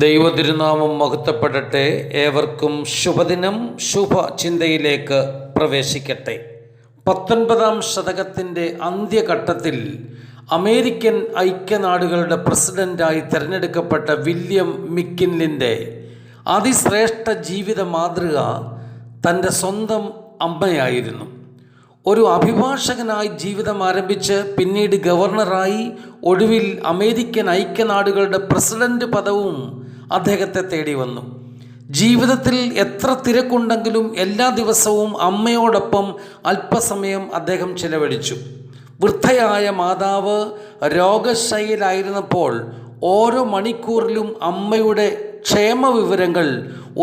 ദൈവതിരുനാമം മഹത്വപ്പെടട്ടെ. ഏവർക്കും ശുഭദിനം. ശുഭചിന്തയിലേക്ക് പ്രവേശിക്കട്ടെ. 19-ാം ശതകത്തിൻ്റെ അന്ത്യഘട്ടത്തിൽ അമേരിക്കൻ ഐക്യനാടുകളുടെ പ്രസിഡന്റായി തിരഞ്ഞെടുക്കപ്പെട്ട വില്യം മിക്കിൻലിൻ്റെ അതിശ്രേഷ്ഠ ജീവിത മാതൃക തൻ്റെ സ്വന്തം അമ്മയായിരുന്നു. ഒരു അഭിഭാഷകനായി ജീവിതം ആരംഭിച്ച് പിന്നീട് ഗവർണറായി, ഒടുവിൽ അമേരിക്കൻ ഐക്യനാടുകളുടെ പ്രസിഡന്റ് പദവും അദ്ദേഹത്തെ തേടി വന്നു. ജീവിതത്തിൽ എത്ര തിരക്കുണ്ടെങ്കിലും എല്ലാ ദിവസവും അമ്മയോടൊപ്പം അല്പസമയം അദ്ദേഹം ചിലവഴിച്ചു. വൃദ്ധയായ മാതാവ് രോഗശയ്യയിലായിരുന്നപ്പോൾ ഓരോ മണിക്കൂറിലും അമ്മയുടെ ക്ഷേമവിവരങ്ങൾ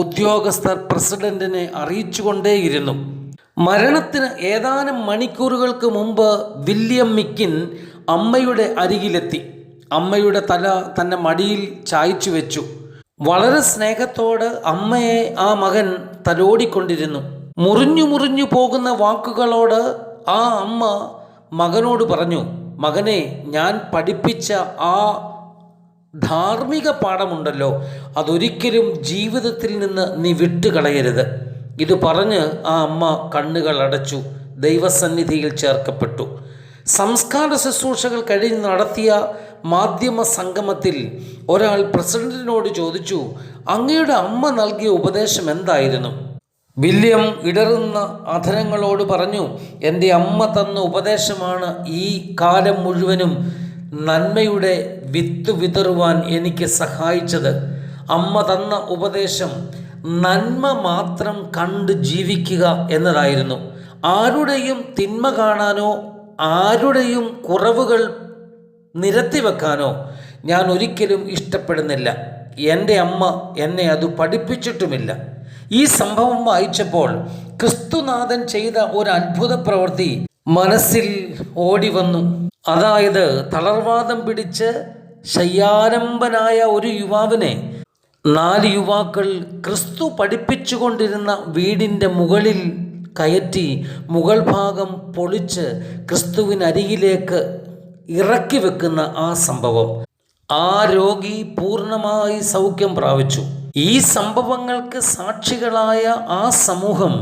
ഉദ്യോഗസ്ഥർ പ്രസിഡന്റിനെ അറിയിച്ചുകൊണ്ടേയിരുന്നു. മരണത്തിന് ഏതാനും മണിക്കൂറുകൾക്ക് മുമ്പ് വില്യം മിക്കിൻ അമ്മയുടെ അരികിലെത്തി. അമ്മയുടെ തല തൻ്റെ മടിയിൽ ചായ്ച്ചു വെച്ചു. വളരെ സ്നേഹത്തോട് അമ്മയെ ആ മകൻ തലോടിക്കൊണ്ടിരുന്നു. മുറിഞ്ഞു പോകുന്ന വാക്കുകളോട് ആ അമ്മ മകനോട് പറഞ്ഞു, "മകനെ, ഞാൻ പഠിപ്പിച്ച ആ ധാർമ്മിക പാഠമുണ്ടല്ലോ, അതൊരിക്കലും ജീവിതത്തിൽ നിന്ന് നീ വിട്ടുകളയരുത്." ഇത് പറഞ്ഞ് ആ അമ്മ കണ്ണുകൾ അടച്ചു, ദൈവസന്നിധിയിൽ ചേർക്കപ്പെട്ടു. സംസ്കാര ശുശ്രൂഷകൾ കഴിഞ്ഞ് നടത്തിയ മാധ്യമ സംഗമത്തിൽ ഒരാൾ പ്രസിഡന്റിനോട് ചോദിച്ചു, "അങ്ങയുടെ അമ്മ നൽകിയ ഉപദേശം എന്തായിരുന്നു?" വില്യം ഇടറുന്ന അധരങ്ങളോട് പറഞ്ഞു, "എൻ്റെ അമ്മ തന്ന ഉപദേശമാണ് ഈ കാലം മുഴുവനും നന്മയുടെ വിത്ത് വിതറുവാൻ എനിക്ക് സഹായിച്ചത്. അമ്മ തന്ന ഉപദേശം നന്മ മാത്രം കണ്ട് ജീവിക്കുക എന്നതായിരുന്നു. ആരുടെയും തിന്മ കാണാനോ ആരുടെയും കുറവുകൾ നിരത്തി വെക്കാനോ ഞാൻ ഒരിക്കലും ഇഷ്ടപ്പെടുന്നില്ല. എൻ്റെ അമ്മ എന്നെ അത് പഠിപ്പിച്ചിട്ടുമില്ല." ഈ സംഭവം വായിച്ചപ്പോൾ ക്രിസ്തുനാഥൻ ചെയ്ത ഒരു അത്ഭുത പ്രവൃത്തി മനസ്സിൽ ഓടി വന്നു. അതായത്, തളർവാദം പിടിച്ച് ശയ്യാരംഭനായ ഒരു യുവാവിനെ 4 യുവാക്കൾ ക്രിസ്തു പഠിപ്പിച്ചുകൊണ്ടിരുന്ന വീടിൻ്റെ മുകളിൽ കയറ്റി മുകൾ ഭാഗം പൊളിച്ച് ക്രിസ്തുവിനരികിലേക്ക് ഇറക്കി വെക്കുന്ന ആ സംഭവം. ആ രോഗി പൂർണ്ണമായി സൗഖ്യം പ്രാപിച്ചു. ഈ സംഭവങ്ങൾക്ക് സാക്ഷികളായ ആ സമൂഹം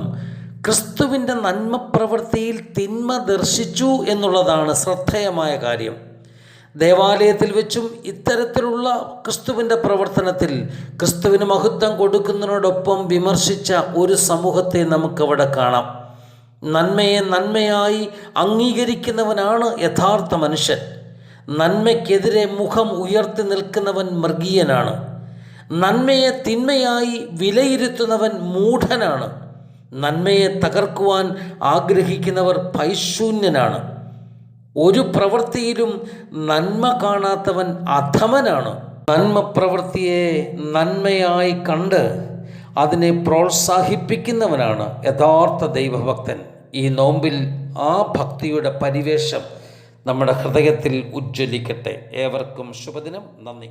ക്രിസ്തുവിൻ്റെ നന്മ പ്രവൃത്തിയിൽ തിന്മ ദർശിച്ചു എന്നുള്ളതാണ് ശ്രദ്ധേയമായ കാര്യം. ദേവാലയത്തിൽ വെച്ചും ഇത്തരത്തിലുള്ള ക്രിസ്തുവിൻ്റെ പ്രവർത്തനത്തിൽ ക്രിസ്തുവിന് മഹത്വം കൊടുക്കുന്നതിനോടൊപ്പം വിമർശിച്ച ഒരു സമൂഹത്തെ നമുക്കവിടെ കാണാം. നന്മയെ നന്മയായി അംഗീകരിക്കുന്നവനാണ് യഥാർത്ഥ മനുഷ്യൻ. നന്മയ്ക്കെതിരെ മുഖം ഉയർത്തി നിൽക്കുന്നവൻ മൃഗീയനാണ്. നന്മയെ തിന്മയായി വിലയിരുത്തുന്നവൻ മൂഢനാണ്. നന്മയെ തകർക്കുവാൻ ആഗ്രഹിക്കുന്നവർ പൈശൂന്യനാണ്. ഒരു പ്രവൃത്തിയിലും നന്മ കാണാത്തവൻ അധമനാണ്. നന്മ പ്രവൃത്തിയെ നന്മയായി കണ്ട് അതിനെ പ്രോത്സാഹിപ്പിക്കുന്നവനാണ് യഥാർത്ഥ ദൈവഭക്തൻ. ഈ നോമ്പിൽ ആ ഭക്തിയുടെ പരിവേഷം നമ്മുടെ ഹൃദയത്തിൽ ഉജ്ജ്വലിക്കട്ടെ. ഏവർക്കും ശുഭദിനം. നന്ദി.